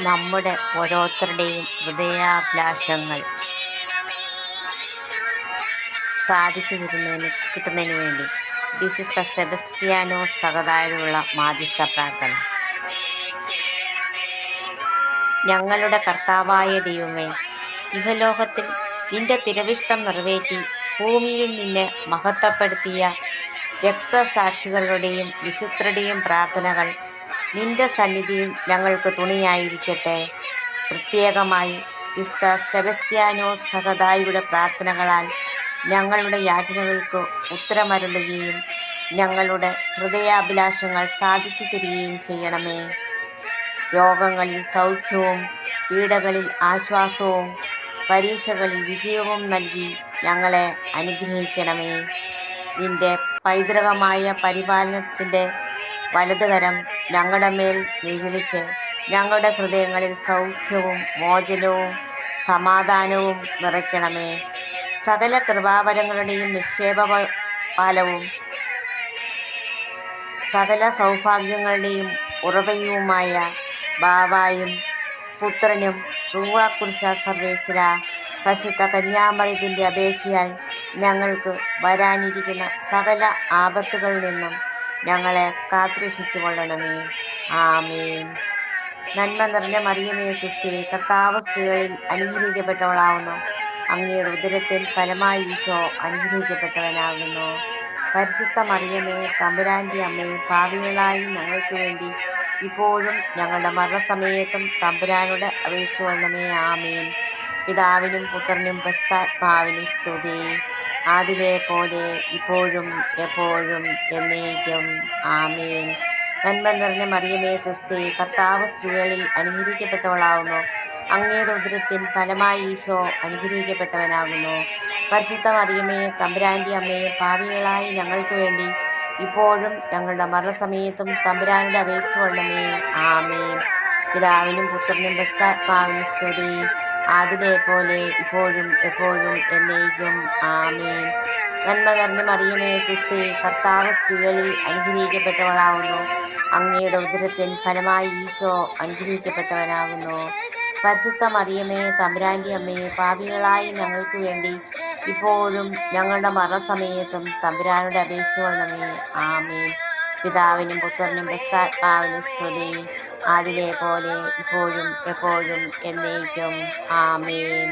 നമ്മുടെ ഓരോരുത്തരുടെയും ഹൃദയാഭിലാഷങ്ങൾ സാധിച്ചു കിട്ടുന്നതിന് വേണ്ടി വിശുദ്ധ സെബസ്ത്യാനോസ് സഹതായുള്ള മാധ്യസ്ഥ പ്രാർത്ഥന. ഞങ്ങളുടെ കർത്താവായ ദൈവമേ, ഇഹലോകത്തിൽ നിന്റെ തിരുവിഷ്ടം നിറവേറ്റി ഭൂമിയിൽ നിന്നെ മഹത്വപ്പെടുത്തിയ രക്തസാക്ഷികളുടെയും വിശുദ്ധരുടെയും പ്രാർത്ഥനകൾ നിന്റെ സന്നിധിയിൽ ഞങ്ങൾക്ക് തുണയായിരിക്കട്ടെ. പ്രത്യേകമായി വിശുദ്ധ സെബസ്ത്യാനോസ് സഹതായുടെ പ്രാർത്ഥനകളാൽ ഞങ്ങളുടെ യാചനകൾക്ക് ഉത്തരമരുളുകയും ഞങ്ങളുടെ ഹൃദയാഭിലാഷങ്ങൾ സാധിച്ചു തരികയും ചെയ്യണമേ. രോഗങ്ങളിൽ സൗഖ്യവും പീഡകളിൽ ആശ്വാസവും പരീക്ഷകളിൽ വിജയവും നൽകി ഞങ്ങളെ അനുഗ്രഹിക്കണമേ. നിന്റെ പൈതൃകമായ പരിപാലനത്തിൻ്റെ വലതുകരം ഞങ്ങളുടെ മേൽ നിഴലിച്ച് ഞങ്ങളുടെ ഹൃദയങ്ങളിൽ സൗഖ്യവും മോചനവും സമാധാനവും നിറയ്ക്കണമേ. സകല കൃപാവരങ്ങളുടെയും നിക്ഷേപഫലവും സകല സൗഭാഗ്യങ്ങളുടെയും ഉറവയുമായ ബാവായും പുത്രനും റൂഹാക്കുരിശ സർവേശ്വര പരിശുദ്ധ കന്യാമറിയത്തിൻ്റെ അപേക്ഷയാൽ ഞങ്ങൾക്ക് വരാനിരിക്കുന്ന സകല ആപത്തുകളിൽ നിന്നും ഞങ്ങളെ കാത്തുരക്ഷിച്ചു കൊള്ളണമേ. ആമേൻ. നന്മ നിറഞ്ഞ മറിയമേ സുസ്ഥി, കർത്താവ് സ്ത്രീകളിൽ അനുഗ്രഹിക്കപ്പെട്ടവളാവുന്നു. അങ്ങയുടെ ഉദരത്തിൽ ഫലമായി ഈശോ അനുഗ്രഹിക്കപ്പെട്ടവനാകുന്നു. പരിശുദ്ധ മറിയമേ, തമ്പുരാൻ്റെ അമ്മേ, പാപികളായി ഞങ്ങൾക്ക് വേണ്ടി ഇപ്പോഴും ഞങ്ങളുടെ മരണസമയത്തും തമ്പുരാനോട് അപേക്ഷിച്ചു കൊള്ളണമേ. ആമേൻ. പിതാവിനും പുത്രനും പരിശുദ്ധാത്മാവിനും സ്തുതി, ആദിലെ പോലെ ഇപ്പോഴും എപ്പോഴും എന്നേക്കും. ആമേൻ. നന്മ നിറഞ്ഞ മറിയമേ സുസ്ഥി, കർത്താവ് സ്ത്രീകളിൽ അനുഗ്രഹിക്കപ്പെട്ടവളാകുന്നു. അങ്ങയുടെ ഉദരത്തിൻ ഫലമായി ഈശോ അനുഗ്രഹിക്കപ്പെട്ടവനാകുന്നു. പരിശുദ്ധ മറിയമേ, തമ്പുരാൻ്റെ അമ്മയെ, പാപികളായി ഞങ്ങൾക്ക് വേണ്ടി ഇപ്പോഴും ഞങ്ങളുടെ മരണസമയത്തും തമ്പുരാനോട് അപേക്ഷിച്ചു കൊള്ളണമേ. ആമേൻ. പിതാവിനും പുത്രനും പരിശുദ്ധാത്മാവിനും സ്തുതി, ആദിലെ പോലെ ഇപ്പോഴും എപ്പോഴും എന്നേക്കും. ആമേൻ. നന്മ നിറഞ്ഞ മറിയമേ സുസ്ഥി, കർത്താവ് സ്ത്രീകളിൽ അനുഗ്രഹിക്കപ്പെട്ടവളാകുന്നു. അങ്ങയുടെ ഉദരത്തിൻ ഫലമായി ഈശോ അനുഗ്രഹിക്കപ്പെട്ടവനാകുന്നു. പരിശുദ്ധ മറിയമേ, തമ്പുരാൻ്റെ അമ്മയെ, പാപികളായി ഞങ്ങൾക്ക് വേണ്ടി ഇപ്പോഴും ഞങ്ങളുടെ മരണസമയത്തും തമ്പുരാനോട് അപേക്ഷിച്ചു കൊള്ളണമേ. ആമേൻ. പിതാവിനും പുത്രനും പരിശുദ്ധാത്മാവിനും സ്തുതി, ആദിലെ പോലെ ഇപ്പോഴും എപ്പോഴും എന്നേക്കും. ആമേൻ.